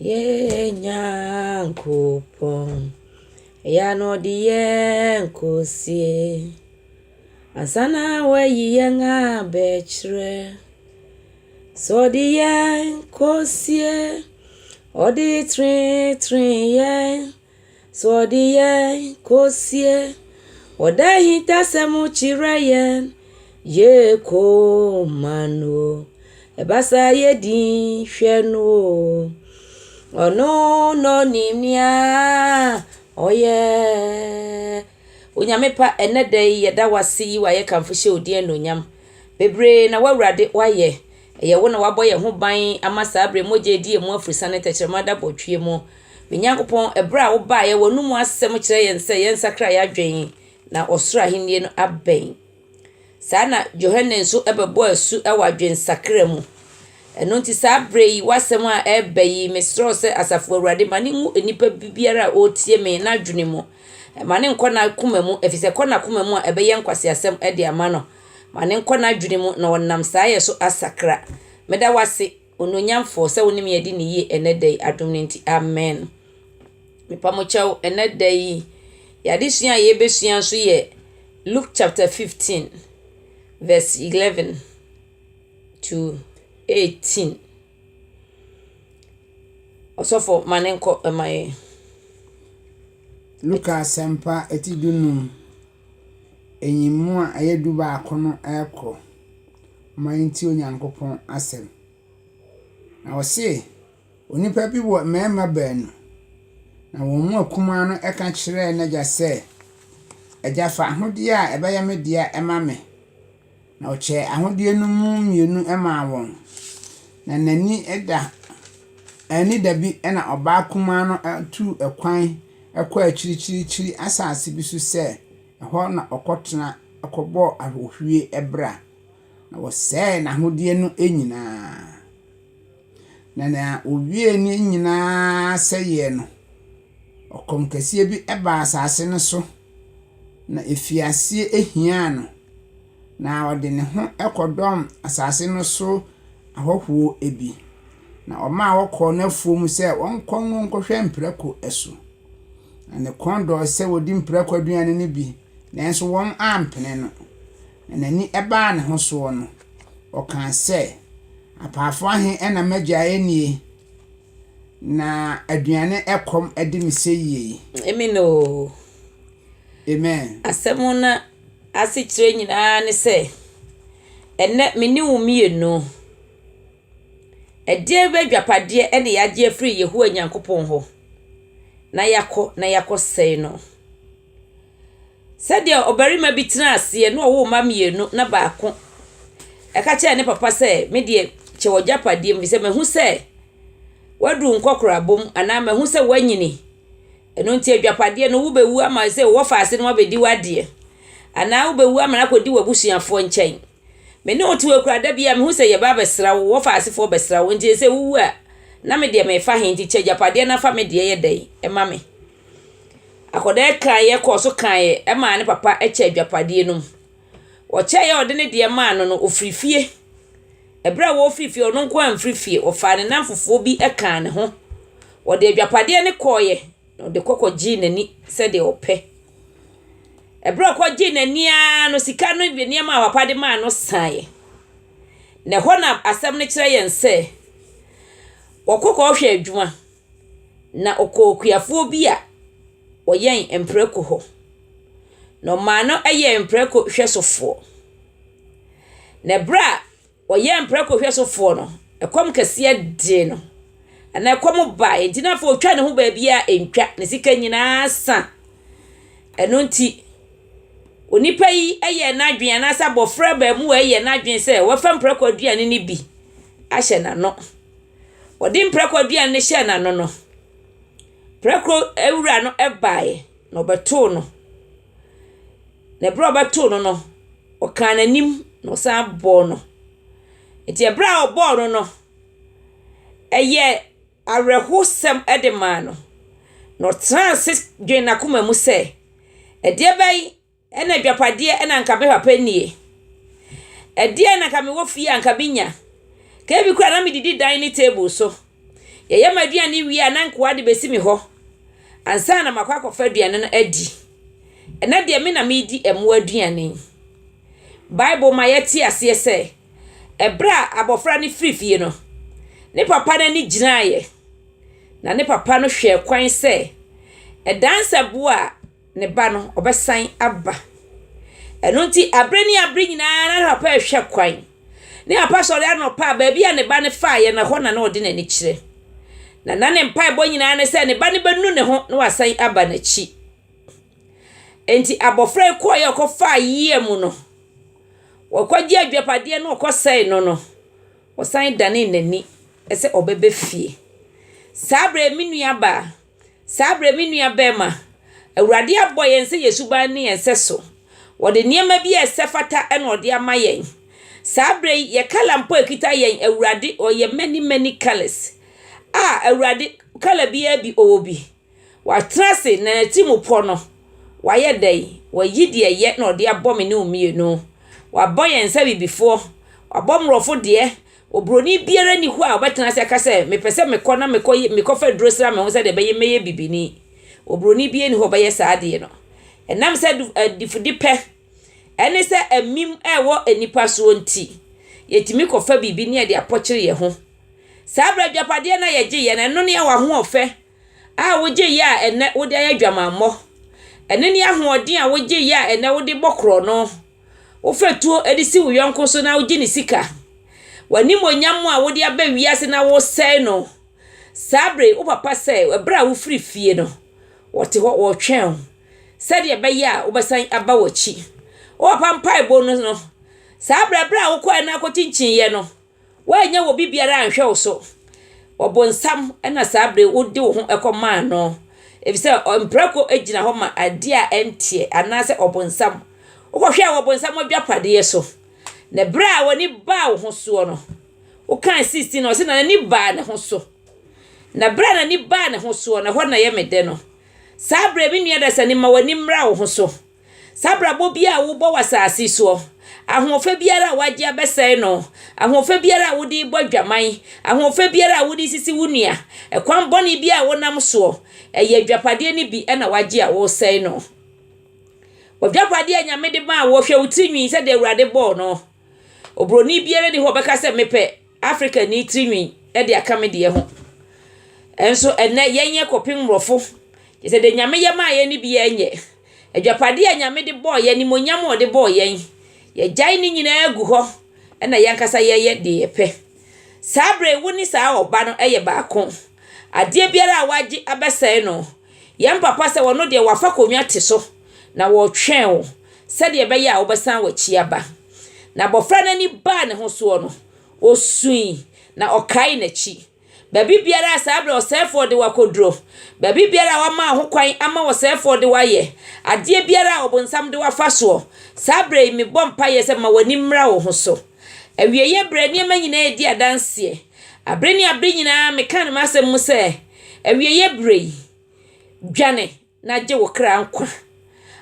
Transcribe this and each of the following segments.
Ye nyankopon ya no di yen kosie asana wayi yanga bechre so di yen kosie odi trin yen so di yen kosie odahi tasemu chire yen ye ko mano ebasa ye di hwenu ono no nimnia oye onyame pa enedai yeda wasi wa ye kamfo hye odie no nyam bebre na wawrade waye ye wo na waboye ho ban amasa abre moje die mu afrisa ne techemada botwe mu menyankopon ebra wo ba ye wonu mu asem kire yen se yen sakra ya dwen na osoro ahenie no aben sana Johannes so ebebo asu awadwen sakra mu eno nti sabre yi wasem a ebe yi mesro se asafo awurade mane hu enipa bibiara o tie me na dwene mu mane nkona kuma mu efise kona kuma mu a ebeye nkwase asem ede ama no mane nkona dwene mu na wonnam saaye so asakra meda wase ononyamfo se wonim yedi ne yi enedai adom nti amen mepamochao enedai yadesua ye besua so ye Luke chapter 15 verse 11 to 18 osofo manenko emaye Luka sempa etidunum enyimu a ayedu ba akono ekọ manti onyankopon asem na wose onipa bi wo mema baanu na wo mu akuma no eka kire na jase ejafa ahode a ebeye media ema me na oche ahode no mu mienu ema won na nani eda ani dabi ena oba kuma no tu ekwan ekọ achirichiri asase bi so se ho na okotena akobo ahohwie ebra na wose na ahode no enyina na owie ni nyina seye no okom kase bi eba asase no so na efiase ehia no na ode ne ho ekodom asase no so ahohwo ebi na oma wokọ na fuom se wonkon nkọhwe mpreko eso na ne kondo se wodi mpreko aduane ne bi nanso won ampene no na nani eba ne ho so no okan se apafo ahe ena magya enie na aduane ekom ede miseye emino amen asemuna asichire nyina ne se enne meni wumienu edie bedwapade ene yaje afri Yehowa Nyankopon ho na yakọ sei no sadia obarima bitena ase no wo ma mienu na baako eka che ne papa se me de che wojapade m se mehu se wadu nkokorabom ana mehu se wanyini eno nti adwapade no wo bewu ama se wo faase no wabedi wade ana wo bewu ama na kodi wabusuafo nchen me ne otu ekurada bia mehu se ye baba sra wo faase fo besra wo nti se wu a na me de me fa henti che adwapade na fa me de ye dai ema me akoda kan ye koso kan ye ema ne papa eche adwapade no o che ye ode ne de ma no ofrifie ebra wo ofrifie ono nko amfrifie o fa ne namfofo bi ekan ne ho o de adwapade ne koye no de kokoji nani se de ope ebra koji nani a no sika no bi ne ma papa de ma no saye ne ho na asem ne kire yen se okoko hwe adwuma na okokuafo bi a oyen empreko ho no ma no eye empreko hwesofo na bra oyen empreko hwesofo no ekom kase de no ana ekom ba entina fo otwa ne ho ba bia entwa ne sika nyina sa eno nti onipa yi eye na adwen na sa bofra ba mu eye na adwen se wo fa empreko aduane ne bi ahye na no odi empreko aduane ne hye na no no preko ewura no ebae no beto no na bro beto no no o kan anim no sa bo no eti ebra o bo no eye arehosem edema no no transit dwen na kuma mu se edie bai ena dwapade ena nka be papa nie edie na ka me wo fie anka binya ka bi kura na me didi dining table so ye ye maduane wi anankoa de besi mi ho ansa na makwa kofa aduane no adi ena de me na me di emo aduane Bible ma yeti ase se ebra abofra ne frifie no ne papa na ni ginaye na ne papa no hwe kwan se edansa bo a ne ba no obesan aba eno nti abre nyina na papa hwe kwan ne apa sori anopa ba bia ne ba ne faaye na ho na na ode na ni kire na ne mpa ebo nyina ne se ne ba ne benu ne ho na wasan aba na chi enti abofra ko ye ko faaye mu no wakwaji adwapade no okosai no wasan dane nani ese obebe fie sabre minua ba sabre minua bema awurade aboye nse yesuba ne yense so wode niema bi esefata eno ode amayen sabre ye kala mpo ekita yen awurade oye many colors awurade kala bi obi watrase na timu pono waye dai wayidie ye na ode abome ne omienu waboyen se bibifo wabomrofo de obroni biara ni hu a obetena se ka se mepese mekona mekofa drosra me ho se de beye meye bibini obroni bie ni ho beye saade no enam se difudipe ene se amim ewo enipa so nti yetimi kofa bibini e de apokyere ye ho sabra dwapade na yeje ye na no ne wa ho ofe woje ye a ene wode ayadwamammo ene ne ahoden a woje ye a ene wode bokro no ofetuo edisi wo yonko so na woji ni sika wani monyamu a wodi aba wiase na wo sei no sabre wo papa sei ebra wo free fie no wote ho wo twen sede ebe ya wo besan aba wachi wo pampai bo no sabre bra wo kwa na akotinchin ye no wanya wo bibiara anhwe wo so obonsam na sabre wo de wo ho ekoma no ebise omprako ejina ho ma ade a entie anase obonsam ukwohwe wobonsam adwapade ye so na bra woni ba wo ho so no wo kan 16 no se na ni ba ne ho so na bra na ni ba ne ho so na ho na ye mede no sabra bi nua da sane ma woni mra wo ho so sabra bo bia wo bo wasase so ahofa biara waje abesai no ahofa biara wodi bodwaman ahofa biara wodi sisi wunua ekwan boni bia wonam so eye adwapade ni bi na waje a wo sei no wadwapade anyame de ma wo hwe utinwi se de awurade bo no obroni biara ni ho beka se mepe Africa ni tinwi e de akame de ho enso enne yenye kopin rofo se de nyame ye ma ye ni bi enye adwapade anyame de bo ye ni monyam o de bo yen ye jai ni nyina agu ho na yankasa ye de yepe sabre woni sa oba no eye baako ade biara waji abesai no yam papa se wono de wafa konwa te so na wo twen wo se de be ya obesan wachi aba na bofra na ni ba ne ho so no osui na okai na chi babi biara sabre osefo de wakodro babi biara wa ma ho kwan ama osefo de waye ade biara obonsam de wafa so sabre mi bompa ye se ma wani mra wo ho so awieye bre ni ma nyina edi adanse abre nyina me kan ma asem mu se awieye bre dwane na je wo kra nkwa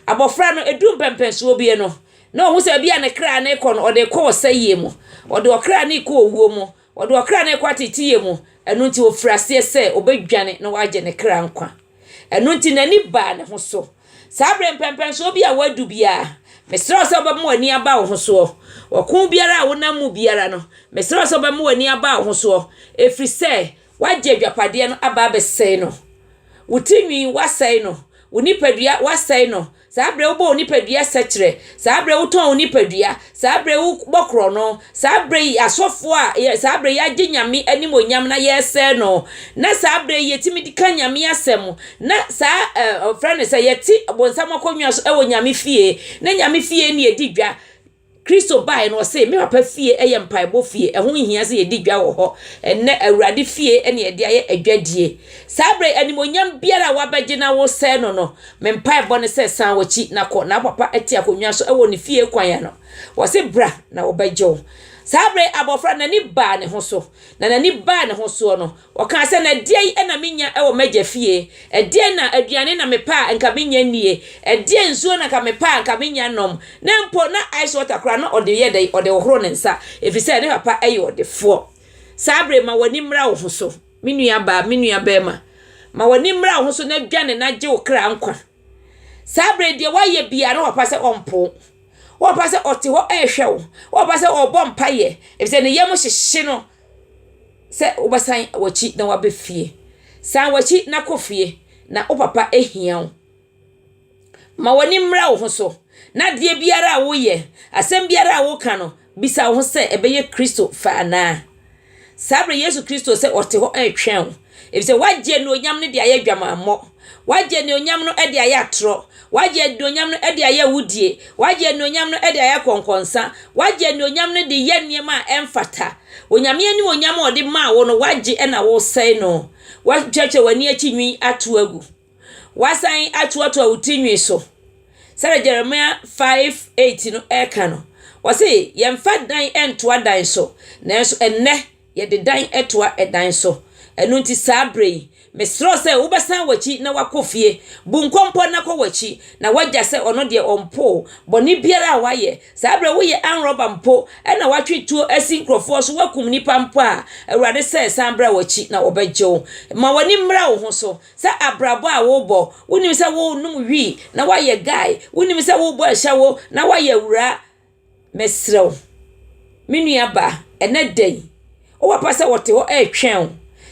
abofra no edum pempenso obi no na ohu se bia ne kra na ikọ no ode kọ osaye mu ode okra na ikọ owuo mu ode okra na ikọ atitiye mu enu nti ofrase se obedwane na waje ne kra nkwa enu nti nani ba ne ho so sabre pempenso obi a wadu bia mesro se obamu ani aba wo ho so okun biara wonam mu biara no mesro se obamu ani aba wo ho so efri se waje adwapade no aba abesei no wutinwi wasei no unipadua wasei no sabre ubo unipadua sekire sabre uton unipadua sabre bokro no sabre asofo a sabre ya ginyame animonyam na yese no na sabre yetimi dika nyame asem na sa friend say yeti bonsam akonwa so ewo nyame fie na nyame fie ni edidwa Kristo bai no say me papa fie eye mpaebo fie ehun hia se yedidwa wo ho enne awurade fie ene yede aye adwadie sabre animonyam biara wabeje na wo se no me mpaebo ne se san wachi na ko na papa eti akonwa so ewo ne fie kwan ya no wo se bra na wo bejo sabre abofra na ni ba ne ho so na ni ba ne ho so no o kan se na die na menya ewo meja fie die na aduane na mepa nka menya nie die nsuo na ka mepa nka menya nom na mpo na ice water kra no ode ye dai ode wo horo ne nsa efise ne papa ayo ode fo sabre ma wani mra wo ho so minua ba minua bema ma wani mra ho so na dwane na gye wo kra nkwa sabre de waye bia na wapa se ompo wapa se ote ho ehwe wo wapa se obọ mpaye efise ne yem hyehye no se obasan wachi na wabefie san wachi na kofie na opapa ehia wo ma wani mra wo ho so na de biara wo ye asem biara wo ka no bisa wo se ebeye Kristo fa ana sabre Yesu Kristo se ote ho etwen wo efise wagye no onyam ne de aye dwamammo wagye no onyam no de aye atro wagye no onyam no de aye wudie wagye no onyam no de aye konkonsa wagye no onyam no de ye niema emfata onyam ye ni onyam o de ma wo no wagye na wo sei no wagye wani akinwi ato agu wasan ato awutinwi so sara Jeremiah 5:8 no eka no wase yemfa dan entoa dan so nanso enne ye de dan etoa edan so enu nti sabre mesro se ubesan wachi na wakofie bunkompo na ko wachi na wagya se ono de ompo boni biara waye sabre wo ye anroba mpo na watwetuo asinkrofo so wakum nipa mpo a awurade se sanbra wachi na obegyew ma wani mra wo ho so sa abrabo a wo bo wonim se wo num wi na waye guy wonim se wo bo ahya wo na waye wura mesrew minua ba ene den o wapa se wote ho etwen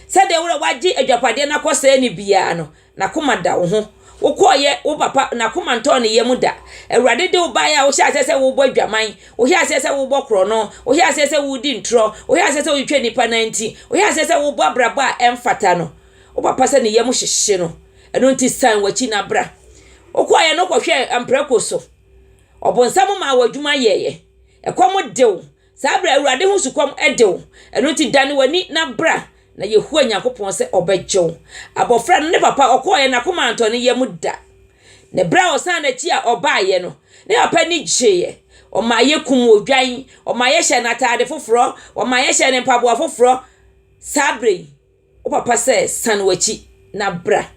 sade wura wagye adwapade na kwose ni bia no na komada wo ho wokoye wo papa na komanto ne yemu da awurade de wo ba ya wo hya sese wo bo adwaman wo hya sese wo bo kro no wo hya sese wo di ntro wo hya sese wo twa nipa nanti wo hya sese wo bo abrabo a emfata no wo papa se ne yemu hyehye no eno nti san wachi na bra wokoye no kohwe amprako so obonsam ma wadwuma yeye ekom dew sabra awurade hu sukom edew eno nti dane wani na bra na yehu Nyankopon se obegyew abofra ne papa okoye na komanto ne yemu da ne bra osan na chi a obaaye no ne papa ni gyeye o ma yekum odwan o ma ye hye na taade foforo o ma ye hye ne mpaboa foforo sabre o papa se san wachi na bra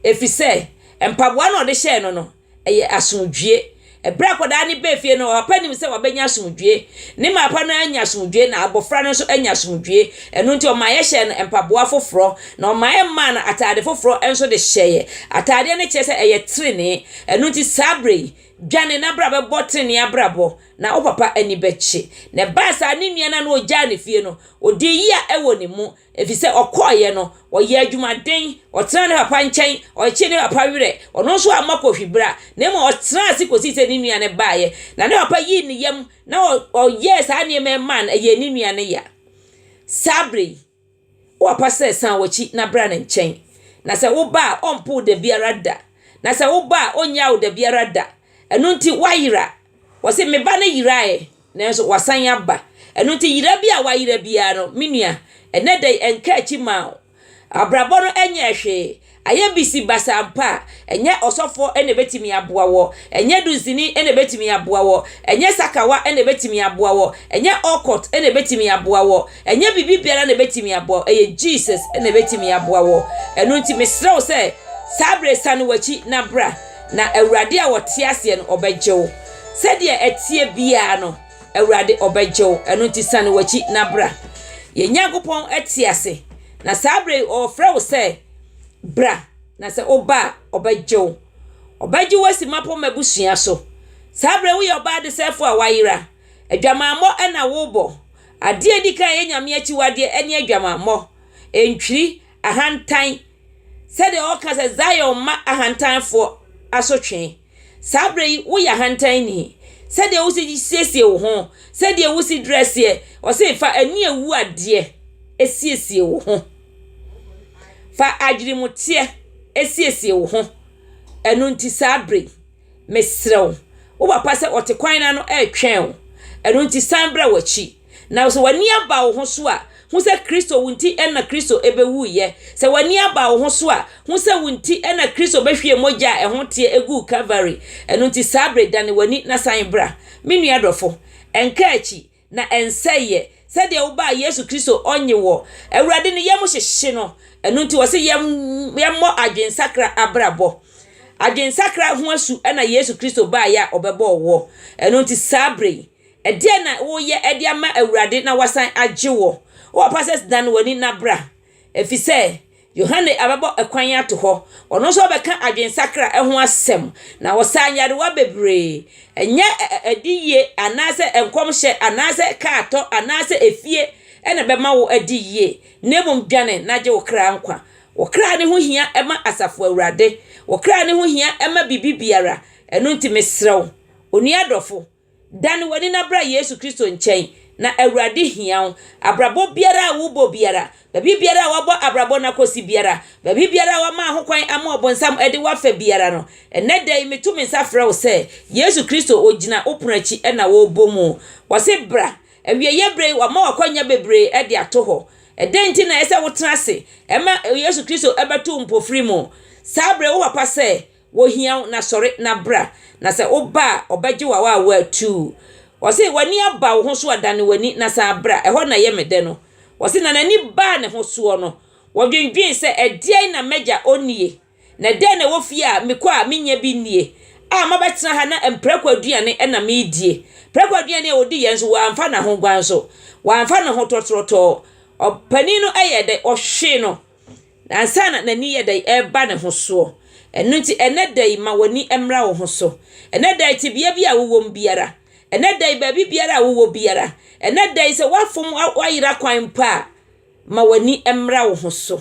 efise mpaboa no de hye no eye asomdwie ebra koda ni befie no papa nim se wabenya asomdwie ne ma papa no anya asomdwie na abofra no so anya asomdwie eno nti o ma ye hye no empaboa foforo na o ma ye ma na atade foforo enso de hyeye atade ne kyese eye trene eno nti sabre dwane na bra be botene abrabo na o papa ani bechi ne ba sa ni nua na no ogya ne fie no odi yi a ewo ne mu efise okoye no o ye adwumaden o tena ne papa nchen o chi ne papa wire ono so amakohwibra na mo o tena asikosi se ni nua ne baaye na ne papa yi ne yam na o yes ani me man ye ni nua ne ya sabre o papa se san wachi na bra ne nchen na se wo ba ompo de biara da na se wo ba onya wo de biara da enu nti wayira wose me ba na yirae nanso wasan aba enu nti yira bia wayira bia no menua ene dai enka achi ma abrabo no enye hwe aye bisi basampa enye osofo ene betimi aboa wo enye duzini ene betimi aboa wo enye sakawa ene betimi aboa wo enye okot ene betimi aboa wo enye bibi biara ene betimi aboa eye Jesus ene betimi aboa wo enu nti mesrew se sabre sanu wachi na bra na awurade a wote ase no obegyew sede etie bia no awurade obegyew eno nti sane wachi na bra ye Nyankopon etie ase na sabre ofra wo se bra na se oba obegyew wasi mapo mabusua so sabre wo ye oba de sefo a wayira adwamammo na wo bo ade edika ye nyame achi wade ene adwamammo entwiri ahantan sede o ka se Zion ma ahantanfo asotwe sabre wo ya hantan ni sede wo si siesie wo ho sede wo si dress ye o se fa ani ewu ade esiesie wo ho fa adwirimutie esiesie wo ho enu nti sabre mesrew wo papa se otekwan na no etwen enu nti sanbra wachi na so wani aba wo ho so a hu se Kristo wunti na Kristo ebewu ye se wani aba wo ho so a hu se wunti na Kristo behwie moja ehho tie egu Calvary enu nti sabre dane wani na san bra menua dofo enka achi na enseye se de wo ba Yesu Kristo onye wo awurade ne yem hyehye no enu nti wo se yemmo adwensakra abrabo adwensakra ho asu na Yesu Kristo ba ya obebo wo enu nti sabre ede na wo ye ede ama awurade na wasan agye wo o passes dan wani na bra efise Yohane ababo ekwan ato ho ono so beka adwensakra ho asem na wosanyare wa bebre enye adiye anase enkomhye anase kaato anase efie ena bema wo adiye nebum dwane naje wo kra nkwa wo kra ne ho hia ema asafo awurade wo kra ne ho hia ema bibibiara eno ntimesrew oni adofo dan wani na bra Yesu Kristo nchen na awurade hia abrabo biara wo bo biara babi biara wabo abrabo na kosi biara babi biara wa ma hokwan ama obonsam ede wafa biara no enedai metumi nsafra wo se Yesu Kristo ogina opunachi ena wo bomu wose bra awie yebre wa ma wakwanya bebre ede atoho edenti na ese wotrase ema Yesu Kristo ebeto mpofri mu sabre wo papa se wo hia na sore na bra na se oba obaji wa wa tu wose wani aba wo ho so adane wani na sa bra eho na ye mede no wose na nani ba ne ho so no wodwendwen se edian na meja onie na den na wofia mekwa menya bi nie a mabetena ha na emprekwaduane na medie prekwaduane a odi yenso wa amfa na ho gwan so wa amfa na ho totroto opani no ayede ohwe no ansa na nani yede eba ne ho so enu nti enedai ma wani emra wo ho so enedai tibia bi a wo biara enedai ba bi biara wo biara enedai se wafom wayira kwan pa ma wani emra wo ho so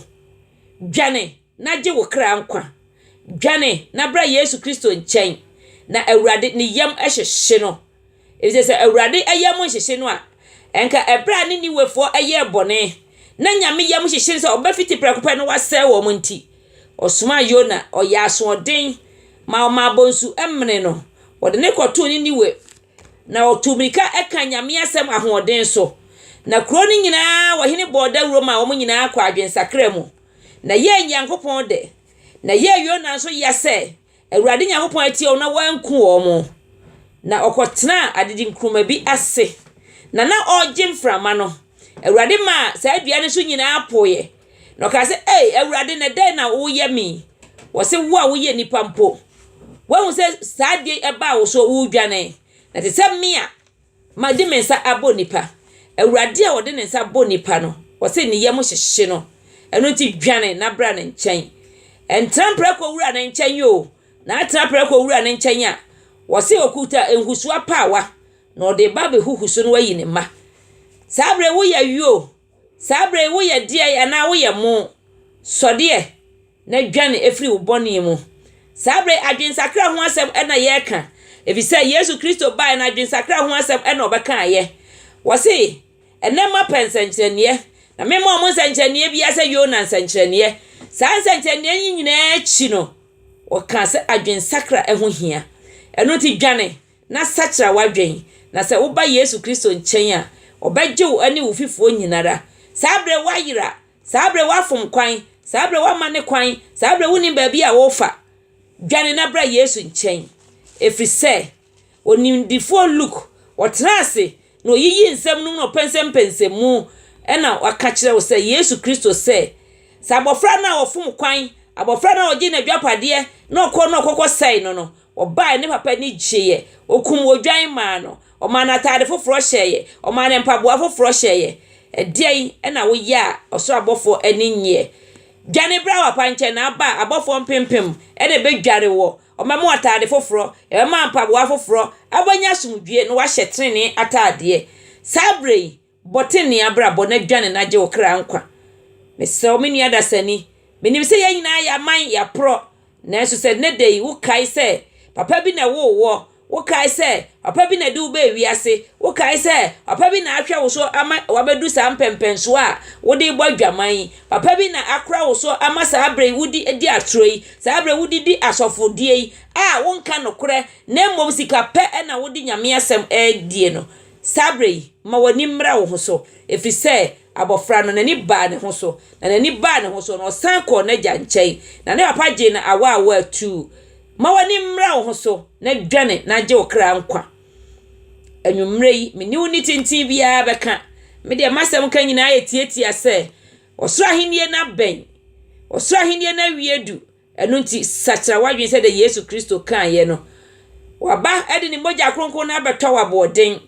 dwane naje wo kra nkwa dwane na bra Yesu Kristo nchen na awurade ni yam ehyehye no ebi se awurade ayam ehyehye no a enka ebra ni niwefo aye bone na nyame yam hyehye se obafiti prekopa no wase wo munti osuma Yona oya asoden ma bonsu emne no wode ne koto ni niwe na otumrika eka nyame asem ahoden so na kroni nyina wahene boda Roma wo nyina akwa adwensakra mu na ye nyankopon de na ye Yona so yase awurade nyankopon atie ona wanku wo mo na okotena adedi nkruma bi ase na ogye mframa no awurade ma sa aduane so nyina apoye no ka se awurade na den na wo ye mi wo se wo a wo ye nipa mpo wo se sadie eba wo so wo dwane na te se mia ma de mensa abo nipa awurade a wo de nensa abo nipa no wo se ni yem hyehye no eno ti dwane na bra na nchen entrampra ko wura na nchen yo na atrampra ko wura na nchen a wo se okuta enhusu apawa na ode ba be huhusu no wayi ne ma sabre wo ya yo sabre wo ya die ya na wo ya mo sode na dwane efri wo boni mu sabre adwensakra ho asem ena ye ka efisa Yesu Kristo bai na adwensakra ho asem ena obeka ye wo se enema pensenchenie na memo mo nsanchenie bi asa Yona nsanchenie sa nsanchenie nyina chi no wo ka se adwensakra eho hia eno ti dwane na sachra wadwen na se wo ba Yesu Kristo nchen a obegye wo ani wo fifo nyinara sabre wayira sabre wafom kwan sabre wamane kwan sabre woni ba bi a wo fa dwane na bra Yesu nchen efrise onimdifo look wotrase no yiyi nsem no pensempensemu ena wakachire wo se Yesu Kristo se sabofra na ofom kwan abofra na ogi na dwapade na okọ sai no obai ne papa ni gyeye okum wodwan ma no o mana tade foforo hyeye o mana mpaboa foforo hyeye ediai ena wo ya oso abofo aninye dwane bra wa panche na aba abofo mpempem ene bedware wo o memo atade foforo e ma mpaboa foforo abanya sumdue no wa hyetrene atade sabre botini abrabo na dwane na je wo kra nkwa meso meni adasani menim se ya nyina ya man ya pro na so se ne dei wo kai se papa bi na wo kai se papa bi na du ba wiase wo kai se papa bi na ahwe wo so ama wabedu sa mpempenso a wo de bodwaman papa bi na akra wo so ama sabre wudi edi atroi sabre wudi di asofodie a wo nka nokore na mmom sika pe na wodi nyame asem die no sabre ma wani mra wo so efise abofra no nani ba ne ho so na nani ba ne ho so no san ko na janchei na ne papa je na awa tu ma wani mra wo so na dwane na je okra nkwa anwumre yi meni woni tintin bia beka me de masem kan nyina ayetietia se osoro ahenie na ben osoro ahenie na wiedu eno nti satra wadwen se de Yesu Kristo kan ye no waba ede ni moja kronkron na beto waboden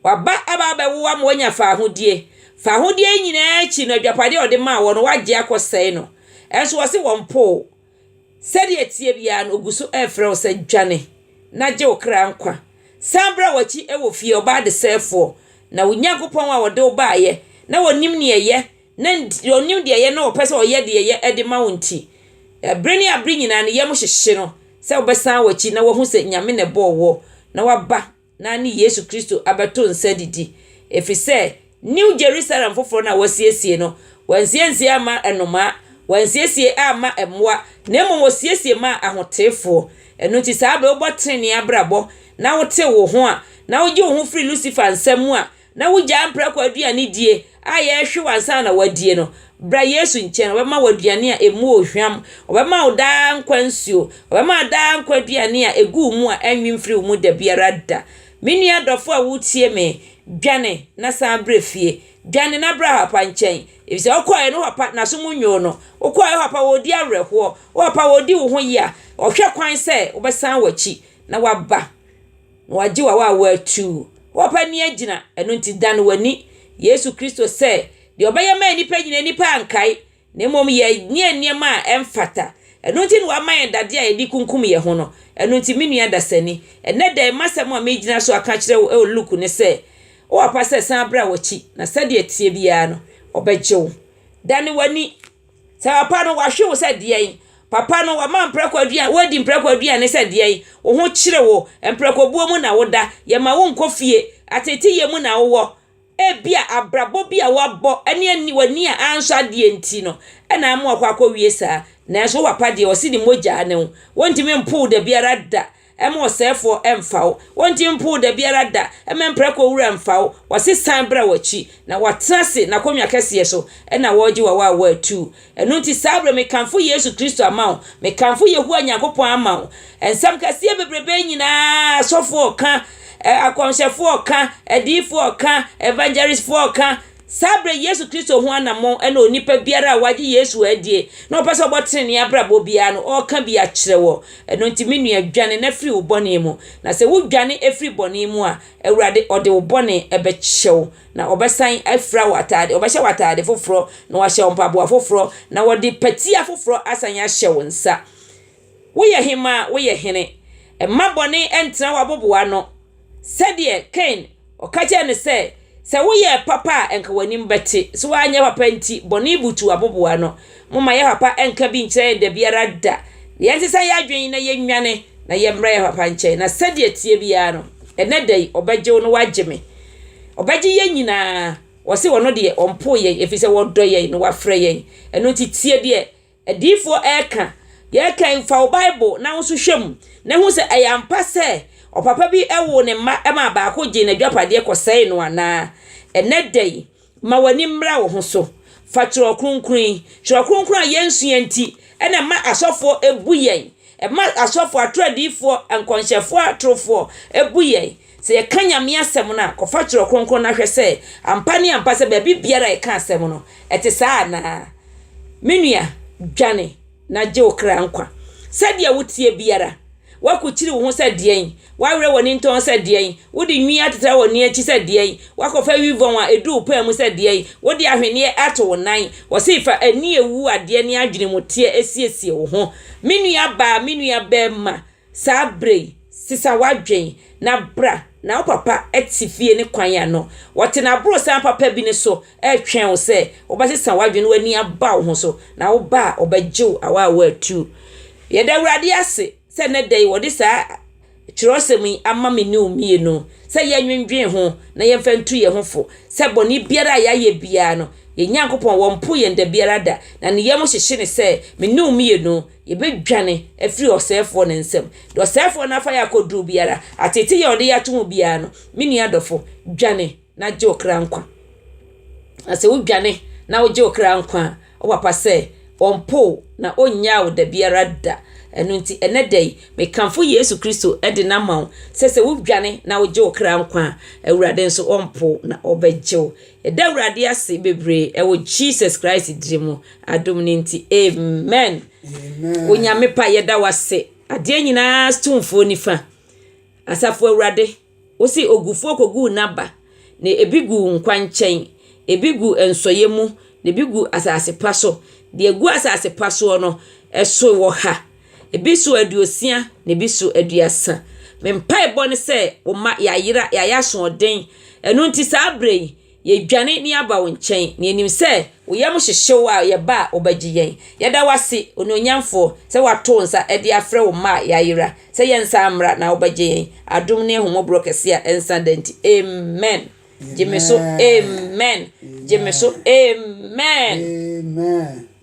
waba aba be wo am wanya fa ahodie fa hodie nyina achi no adwapade ode ma wo no wagye akosɛe no enso wo se wonpo sɛde etie bia no oguso efrɛ wo sɛ dwane na gye wo kra nkwa sambra wachi ewo fie oba de sɛfo na wonyankopɔn a wode wo baaye na wonim ne yeye na onim de yeye na wo pɛ sɛ oyɛ de yeye ede ma wo nti breni abri nyina ne yem hyehye no sɛ wobesan wachi na wo hu sɛ nyame ne bɔ wo na waba na ne Yesu Kristo abeto nsa didi efisɛ New Jerusalem foforo na wasiesie no wansiesie ama enoma wansiesie ama emwa na mmom wasiesie ma ahotefo eno ti saa be obotrene abrabo na wote wo ho a na wogi wo ho free Lucifer nsam a na wogya mprakwa aduane die aye hwe wansa na wadie no bra Yesu nkyɛn obema waduane a emu ohwam obema oda nkwansuo obema da nkwaduane a egu mu a enwimfiri mu da biara da menua dɔfo a wotie me dwane na san brefie dwane na bra hapa nkyɛn efisɛ okoe no hapa na so munyo no okoe hapa wodi awerɛho hapa wodi wo ho ya ɔhwɛ kwan sɛ obesan wachi na waba na wagye wa watu hapa ni agina ɛno nti dan wani Yesu Kristo sɛ de obɛyɛ ma nipa nyina nipa ankai na mmom yɛ niema a emfata ɛno nti no waman dade a yɛdi kunkum yɛ ho no ɛno nti menua dasani ɛnɛ da masɛm a megina so aka kyerɛ wo Luke ne sɛ o apa sɛ san bra wachi na sɛde atie bia no obɛgyew dane wani sɛ papa no wahwe wo sɛ deɛn papa no wama mprakwadua wadi mprakwadua ne sɛ deɛn wo ho kyerɛ wo mprakwabuo mu na woda yɛma wo nkɔfie atete yɛ mu na wowɔ ebia abrabo bia wabɔ ene ani wani a anso ade enti no ɛna amu akwa wie saa na so wapa de o si ni mogya ne wo wontimi mpo da biara da ɛma osefo emfawo wontimi mpo da biara da ɛma mprako wura emfawo wase san bra wachi na watrase na komya kɛse so ɛna woji wa atu ɛno nti sabre me kanfo Yesu Kristo amawo me kanfo Yehowa Nyankopɔn amawo ensam kɛse bebrebe nyina sofo ka akɔnhyɛfo ka adifo ka evangelist fo ka sabre Yesu Kristo ho anamon ena onipa biara wagye Yesu adie na opese obotrene abrabo bia no oka bia kyerɛwo eno nti menua dwane na firi wo bɔne mu na sɛ wo dwane efiri bɔne mu a awurade ode wo bɔne ebɛkyɛw na obesan afra watade obɛhyɛ watade foforo na wahyɛ mpaboa foforo na wode patia foforo asan ahyɛ wo nsa wo yɛ hema wo yɛ hene emma bɔne entena waboboa no sɛdeɛ Cain ɔkakyɛ ne sɛ woyɛ papa enka wanim bɛte so wanya papa nti bɔne butu aboboa no moma yɛ papa enka bi nkyerɛ da biara da yɛnte sɛ yɛ adwen na yɛnwane na yɛmra yɛ papa nkyɛn na sɛdeɛ tie bia no ɛnɛ dai ɔbɛgyew no wagye me ɔbɛgye yɛ nyinaa wɔse wɔno deɛ ɔmpo yɛ efisɛ wɔdɔ yɛ no wafrɛ yɛ ɛno nti tie deɛ adifo ɛka yɛka mfa Bible na wo so hwɛm na hu sɛ ɛyampa sɛ o papa bi ewo ne ma ema ba ko gye na dwapade kosɛe no ana ene dai ma wani mra wo ho so fa tro kronkron a yensu anti ena ma asofo ebu yen ma asofo atradifo ankonhyefo atrofo ebu yen se ye kanyame asem na ko fa tro kronkron na hwɛ sɛ ampa ne ampa sɛ ba bi biara e ka asem no ete saa na menua dwane na gye okra nkwa sɛ de wotie biara wakuchiri wo ho sɛ deɛn wawre woni nton sɛ deɛn wodi nwi ateta woni achi sɛ deɛn wakofa wivon a edu pa mu sɛ deɛn wodi ahwene ato wo nan wosifa ani ewu ade ne adwene motie esiesie wo ho menua ba ma sabre sisa wadwen na bra na papa etifie ne kwan ya no wote na bro san papa bi ne so etwen wo sɛ obasesa wadwen wani aba wo ho so na wo ba obagyew awa atu yɛda wurade ase sɛ ne dai wodi sa kyerosemi ama me ne umie no sɛ yɛnwendwen ho na yɛmfantu yɛ ho fo sɛ bɔne biara ya yɛ bia no Nyankopɔn wɔmpo yɛ nda biara da na ne yɛm hyehye ne sɛ me ne umie no yɛbɛdwane afiri ɔsɛefo ne nsɛm de ɔsɛefo na fa yɛ akodu biara atete yɛ ɔde yɛato mu bia no me nua dɔfo dwane na gye okra nkwa asɛ wo dwane na wo gye okra nkwa o papa sɛ ɔmpo na onya wo da biara da enu nti ene dai me kanfo Yesu Kristo ede na mawo sese wo dwane na wo gye okra nkwa awurade nso ompo na obegyew eda awurade ase bebre ewo Jesus Christ dirimu adom ni nti amen onyame pa yeda wase ade nyina stumfo nifa asafo awurade osi ogufo kogu naba na ebigu nkwa nkyɛn ebi gu ensoye mu na ebi gu asase pa so de gu asase pa so no eso wo ha ebi so aduosia na ebi so aduasa mempa ebo ne se wo ma ya so den enu nti sa abrei ye dwane ni aba wo nchen ni enim se wo yam hyehyew a ye ba obagye yen ye da wase ononyamfo se wato nsa e de afre wo ma ya yira se ye nsa amra na obagye yen adom ne homobro kese a ensa denti amen Jemeso amen Jemeso amen Amen.